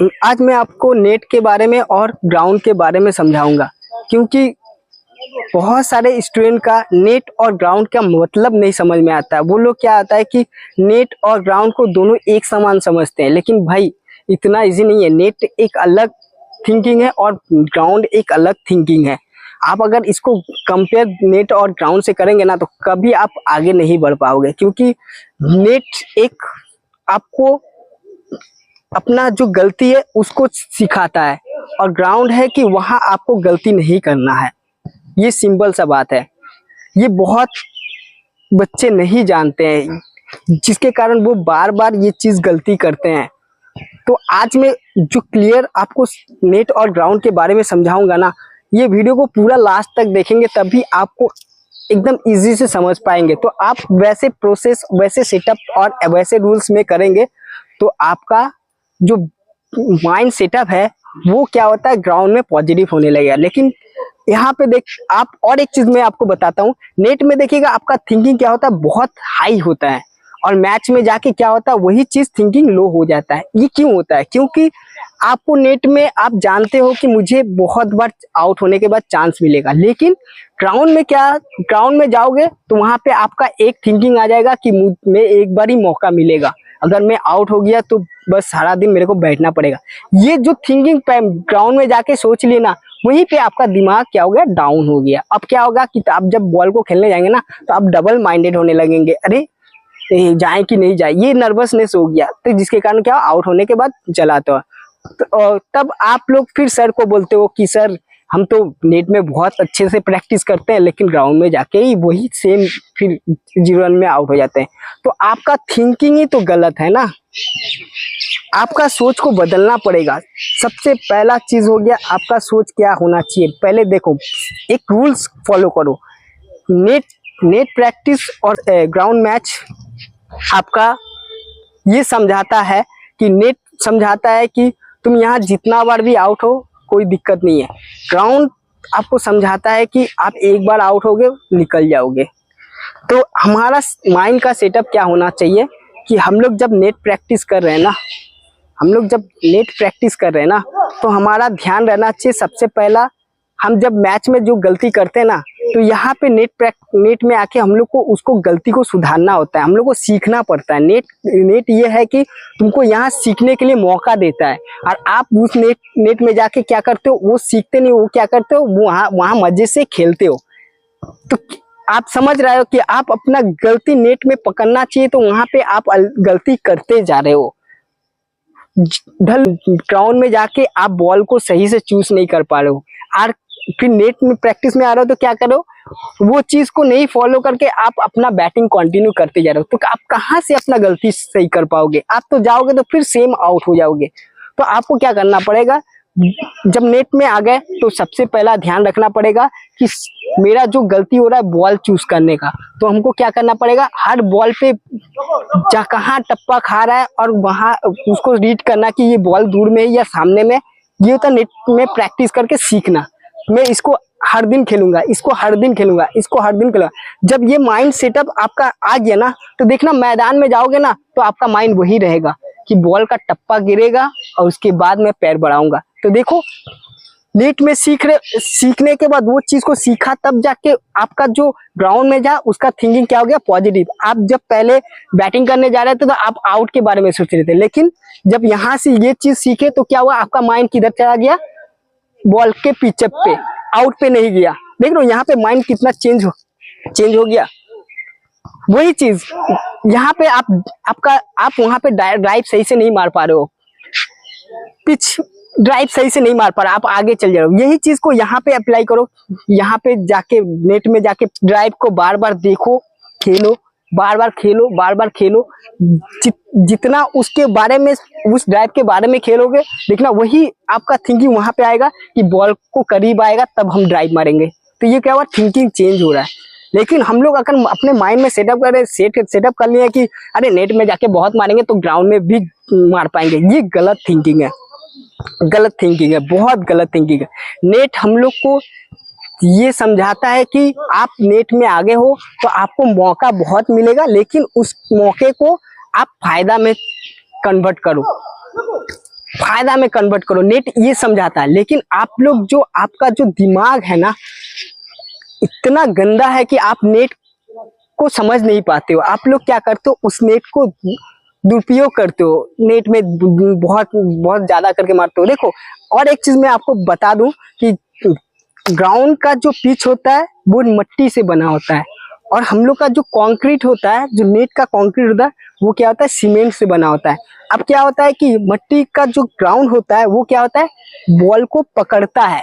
आज मैं आपको नेट के बारे में और ग्राउंड के बारे में समझाऊंगा, क्योंकि बहुत सारे स्टूडेंट का नेट और ग्राउंड का मतलब नहीं समझ में आता है। वो लोग क्या आता है कि नेट और ग्राउंड को दोनों एक समान समझते हैं, लेकिन भाई इतना इजी नहीं है। नेट एक अलग थिंकिंग है और ग्राउंड एक अलग थिंकिंग है। आप अगर इसको कंपेयर नेट और ग्राउंड से करेंगे ना, तो कभी आप आगे नहीं बढ़ पाओगे, क्योंकि नेट एक आपको अपना जो गलती है उसको सिखाता है, और ग्राउंड है कि वहां आपको गलती नहीं करना है। ये सिंपल सा बात है। ये बहुत बच्चे नहीं जानते हैं, जिसके कारण वो बार बार ये चीज गलती करते हैं। तो आज मैं जो क्लियर आपको नेट और ग्राउंड के बारे में समझाऊंगा ना, ये वीडियो को पूरा लास्ट तक देखेंगे, तभी आपको एकदम इजी से समझ पाएंगे। तो आप वैसे प्रोसेस, वैसे सेटअप और वैसे रूल्स में करेंगे तो आपका जो माइंड सेटअप है वो क्या होता है, ग्राउंड में पॉजिटिव होने लगेगा। लेकिन यहाँ पे देख आप, और एक चीज मैं आपको बताता हूँ, नेट में देखिएगा आपका थिंकिंग क्या होता है, बहुत हाई होता है, और मैच में जाके क्या होता है, वही चीज थिंकिंग लो हो जाता है। ये क्यों होता है? क्योंकि आपको नेट में आप जानते हो कि मुझे बहुत बार आउट होने के बाद चांस मिलेगा, लेकिन ग्राउंड में क्या, ग्राउंड में जाओगे तो वहां पे आपका एक थिंकिंग आ जाएगा कि मैं एक बार ही मौका मिलेगा, अगर मैं आउट हो गया तो बस सारा दिन मेरे को बैठना पड़ेगा। ये जो थिंकिंग ग्राउंड में जाके सोच लिए ना, वहीं पे आपका दिमाग क्या हो गया, डाउन हो गया। अब क्या होगा कि आप जब बॉल को खेलने जाएंगे ना, तो आप डबल माइंडेड होने लगेंगे। अरे जाए कि नहीं जाए, ये नर्वसनेस हो गया, तो जिसके कारण क्या, आउट होने के बाद चला तो तब आप लोग फिर सर को बोलते हो कि सर हम तो नेट में बहुत अच्छे से प्रैक्टिस करते हैं, लेकिन ग्राउंड में जाके ही वही सेम फिर 0 रन में आउट हो जाते हैं। तो आपका थिंकिंग ही तो गलत है ना। आपका सोच को बदलना पड़ेगा। सबसे पहला चीज हो गया, आपका सोच क्या होना चाहिए। पहले देखो, एक रूल्स फॉलो करो। नेट प्रैक्टिस और ग्राउंड मैच आपका ये समझाता है कि, नेट समझाता है कि तुम यहाँ जितना बार भी आउट हो कोई दिक्कत नहीं है। ग्राउंड आपको समझाता है कि आप एक बार आउट होगे निकल जाओगे। तो हमारा माइंड का सेटअप क्या होना चाहिए कि हम लोग जब नेट प्रैक्टिस कर रहे हैं ना, तो हमारा ध्यान रहना चाहिए। सबसे पहला, हम जब मैच में जो गलती करते हैं ना, तो यहाँ पे नेट में आके हम लोग को उसको गलती को सुधारना होता है, हम लोग को सीखना पड़ता है। नेट ये है कि तुमको यहाँ सीखने के लिए मौका देता है, और आप उस नेट में जाके क्या करते हो, वो सीखते नहीं, वो क्या करते हो, वो वहाँ मजे से खेलते हो। तो आप समझ रहे हो कि आप अपना गलती नेट में पकड़ना चाहिए, तो वहां पे आप गलती करते जा रहे हो। ग्राउंड में जाके आप बॉल को सही से चूज नहीं कर पा रहे हो, और फिर नेट में प्रैक्टिस में आ रहे हो, तो क्या करो, वो चीज को नहीं फॉलो करके आप अपना बैटिंग कंटिन्यू करते जा रहे हो। तो आप कहाँ से अपना गलती सही कर पाओगे? आप तो जाओगे तो फिर सेम आउट हो जाओगे। तो आपको क्या करना पड़ेगा, जब नेट में आ गए तो सबसे पहला ध्यान रखना पड़ेगा कि मेरा जो गलती हो रहा है बॉल चूज करने का। तो हमको क्या करना पड़ेगा, हर बॉल पे कहाँ टप्पा खा रहा है और वहां उसको रीड करना कि ये बॉल दूर में है या सामने में। ये होता नेट में प्रैक्टिस करके सीखना। मैं इसको हर दिन खेलूंगा, इसको हर दिन खेलूंगा, इसको हर दिन खेलूंगा। जब ये माइंड सेटअप आपका आ गया ना, तो देखना मैदान में जाओगे ना, तो आपका माइंड वही रहेगा कि बॉल का टप्पा गिरेगा और उसके बाद मैं पैर बढ़ाऊंगा। तो देखो, नेट में सीखने के बाद वो चीज को सीखा, तब जाके आपका जो ग्राउंड में जा उसका थिंकिंग क्या हो गया, पॉजिटिव। आप जब पहले बैटिंग करने जा रहे थे तो आप आउट के बारे में सोच रहे थे, लेकिन जब यहाँ से ये चीज सीखे तो क्या हुआ, आपका माइंड किधर चला गया, बॉल के पीछे पे, आउट पे नहीं गया। देख लो यहाँ पे माइंड कितना चेंज हो गया। वही चीज यहाँ पे आप वहां पे ड्राइव सही से नहीं मार पा रहे हो, पिच ड्राइव सही से नहीं मार पा रहा, आप आगे चल जा रहे हो। यही चीज को यहाँ पे अप्लाई करो। यहाँ पे जाके नेट में जाके ड्राइव को बार बार देखो, खेलो, बार बार खेलो। जितना उसके बारे में, उस ड्राइव के बारे में खेलोगे, देखना वही आपका थिंकिंग वहां पे आएगा कि बॉल को करीब आएगा तब हम ड्राइव मारेंगे। तो ये क्या हुआ, थिंकिंग चेंज हो रहा है। लेकिन हम लोग अगर अपने माइंड में सेटअप कर लिए कि अरे नेट में जाके बहुत मारेंगे तो ग्राउंड में भी मार पाएंगे, ये गलत थिंकिंग है। बहुत गलत थिंकिंग है। नेट हम लोग को ये समझाता है कि आप नेट में आगे हो तो आपको मौका बहुत मिलेगा, लेकिन उस मौके को आप फायदा में कन्वर्ट करो। फायदा में कन्वर्ट करो, नेट ये समझाता है। लेकिन आप लोग जो आपका जो दिमाग है ना इतना गंदा है कि आप नेट को समझ नहीं पाते हो। आप लोग क्या करते हो, उस नेट को दुरुपयोग करते हो, नेट में बहुत बहुत ज्यादा करके मारते हो। देखो और एक चीज मैं आपको बता दूं कि ग्राउंड का जो पिच होता है वो मिट्टी से बना होता है, और हम लोग का जो कंक्रीट होता है, जो नेट का कंक्रीट होता है, वो क्या होता है, सीमेंट से बना होता है। अब क्या होता है कि मिट्टी का जो ग्राउंड होता है वो क्या होता है, बॉल को पकड़ता है।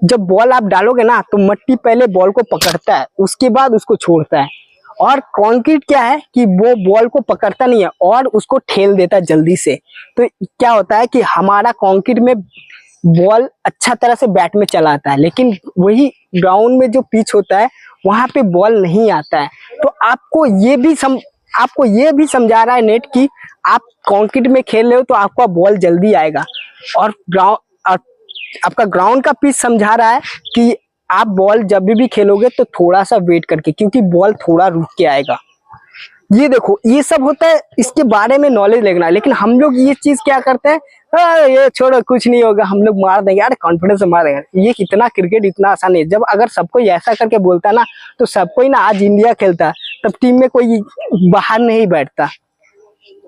जब बॉल आप डालोगे ना तो मिट्टी पहले बॉल को पकड़ता है, उसके बाद उसको छोड़ता है। और कंक्रीट क्या है कि वो बॉल को पकड़ता नहीं है और उसको ठेल देता है जल्दी से। तो क्या होता है कि हमारा कंक्रीट में बॉल अच्छा तरह से बैट में चला आता है, लेकिन वही ग्राउंड में जो पिच होता है वहां पे बॉल नहीं आता है। तो आपको ये भी समझा रहा है नेट कि आप कंक्रीट में खेल रहे हो तो आपका बॉल जल्दी आएगा, और आपका ग्राउंड का पिच समझा रहा है कि आप बॉल जब भी खेलोगे तो थोड़ा सा वेट करके, क्योंकि बॉल थोड़ा रुक के आएगा। ये देखो ये सब होता है, इसके बारे में नॉलेज लेना है। लेकिन हम लोग ये चीज क्या करते हैं, ये छोड़ो कुछ नहीं होगा, हम लोग मार देंगे, अरे कॉन्फिडेंस से मार देंगे। ये कितना क्रिकेट इतना आसान है। जब अगर सबको ऐसा करके बोलता ना तो सबको ही ना आज इंडिया खेलता, तब टीम में कोई बाहर नहीं बैठता।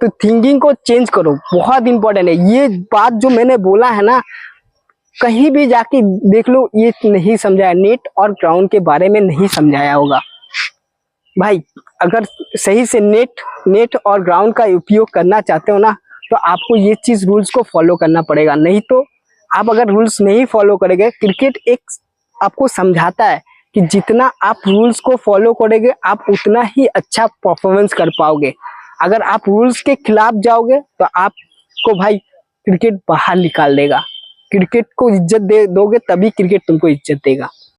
तो थिंकिंग को चेंज करो, बहुत इंपॉर्टेंट है। ये बात जो मैंने बोला है ना, कहीं भी जाके देख लो, ये नहीं समझाया, नेट और ग्राउंड के बारे में नहीं समझाया होगा भाई। अगर सही से नेट और ग्राउंड का उपयोग करना चाहते हो ना तो आपको ये चीज रूल्स को फॉलो करना पड़ेगा। नहीं तो आप अगर रूल्स नहीं फॉलो करेंगे, क्रिकेट एक आपको समझाता है कि जितना आप रूल्स को फॉलो करोगे आप उतना ही अच्छा परफॉर्मेंस कर पाओगे। अगर आप रूल्स के खिलाफ जाओगे तो आपको भाई क्रिकेट बाहर निकाल देगा। क्रिकेट को इज्जत दे दोगे तभी क्रिकेट तुमको इज्जत देगा।